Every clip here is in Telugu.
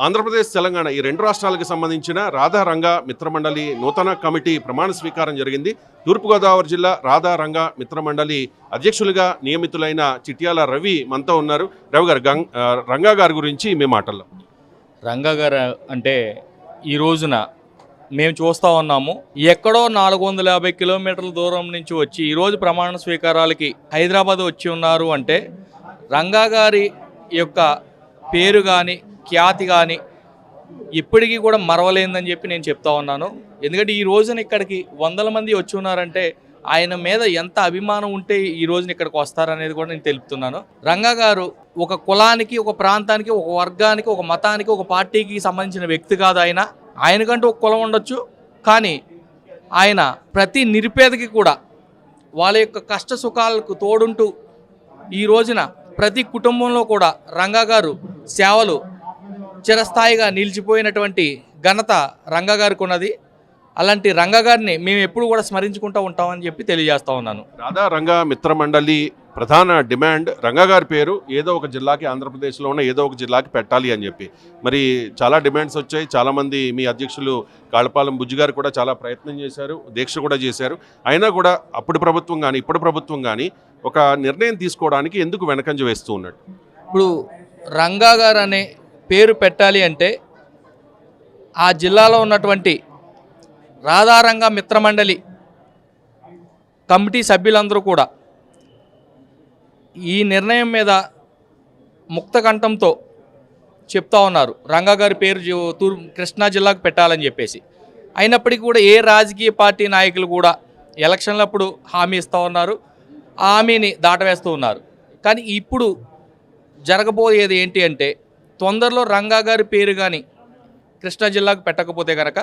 ఆంధ్రప్రదేశ్, తెలంగాణ ఈ రెండు రాష్ట్రాలకు సంబంధించిన రాధా రంగా మిత్రమండలి నూతన కమిటీ ప్రమాణ స్వీకారం జరిగింది. తూర్పుగోదావరి జిల్లా రాధా రంగా మిత్రమండలి అధ్యక్షులుగా నియమితులైన చిట్యాల రవి మనతో ఉన్నారు. రవి గారు, రంగా గారి గురించి మీ మాటల్లో. రంగా గారు అంటే ఈ రోజున మేము చూస్తూ ఉన్నాము, ఎక్కడో 450 కిలోమీటర్ల దూరం నుంచి వచ్చి ఈరోజు ప్రమాణ స్వీకారాలకి హైదరాబాద్ వచ్చి ఉన్నారు అంటే రంగా గారి యొక్క పేరు కానీ ఖ్యాతి కానీ ఇప్పటికీ కూడా మరవలేదని చెప్పి నేను చెప్తా ఉన్నాను. ఎందుకంటే ఈ రోజున ఇక్కడికి వందల మంది వచ్చి ఉన్నారంటే ఆయన మీద ఎంత అభిమానం ఉంటే ఈ రోజున ఇక్కడికి వస్తారనేది కూడా నేను తెలుపుతున్నాను. రంగా గారు ఒక కులానికి, ఒక ప్రాంతానికి, ఒక వర్గానికి, ఒక మతానికి, ఒక పార్టీకి సంబంధించిన వ్యక్తి కాదు. ఆయనకంటూ ఒక కులం ఉండొచ్చు, కానీ ఆయన ప్రతి నిరుపేదకి కూడా వాళ్ళ యొక్క కష్ట సుఖాలకు తోడుంటూ ఈ రోజున ప్రతి కుటుంబంలో కూడా రంగా గారు సేవలు చిరస్థాయిగా నిలిచిపోయినటువంటి ఘనత రంగా గారికి ఉన్నది. అలాంటి రంగా గారిని మేము ఎప్పుడు కూడా స్మరించుకుంటూ ఉంటామని చెప్పి తెలియజేస్తా ఉన్నాను. రాధా రంగా మిత్రమండలి ప్రధాన డిమాండ్ రంగా గారి పేరు ఏదో ఒక జిల్లాకి, ఆంధ్రప్రదేశ్లో ఉన్న ఏదో ఒక జిల్లాకి పెట్టాలి అని చెప్పి. మరి చాలా డిమాండ్స్ వచ్చాయి. చాలామంది మీ అధ్యక్షులు కాళపాలెం బుజ్జి గారు కూడా చాలా ప్రయత్నం చేశారు, దీక్ష కూడా చేశారు. అయినా కూడా అప్పుడు ప్రభుత్వం కానీ ఇప్పుడు ప్రభుత్వం కానీ ఒక నిర్ణయం తీసుకోవడానికి ఎందుకు వెనకంజ వేస్తూ ఉన్నాడు? ఇప్పుడు రంగా గారు అనే పేరు పెట్టాలి అంటే ఆ జిల్లాలో ఉన్నటువంటి రాధారంగా మిత్రమండలి కమిటీ సభ్యులందరూ కూడా ఈ నిర్ణయం మీద ముక్తకంఠంతో చెప్తా ఉన్నారు, రంగా గారి పేరు కృష్ణా జిల్లాకు పెట్టాలని చెప్పేసి. అయినప్పటికీ కూడా ఏ రాజకీయ పార్టీ నాయకులు కూడా ఎలక్షన్లప్పుడు హామీ ఇస్తూ ఉన్నారు, ఆ హామీని దాటవేస్తూ ఉన్నారు. కానీ ఇప్పుడు జరగబోయేది ఏంటి అంటే తొందరలో రంగా గారి పేరు కానీ కృష్ణా జిల్లాకు పెట్టకపోతే కనుక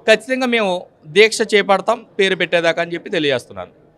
ఖచ్చితంగా మేము దీక్ష చేపడతాం పేరు పెట్టేదాకా అని చెప్పి తెలియజేస్తున్నాను.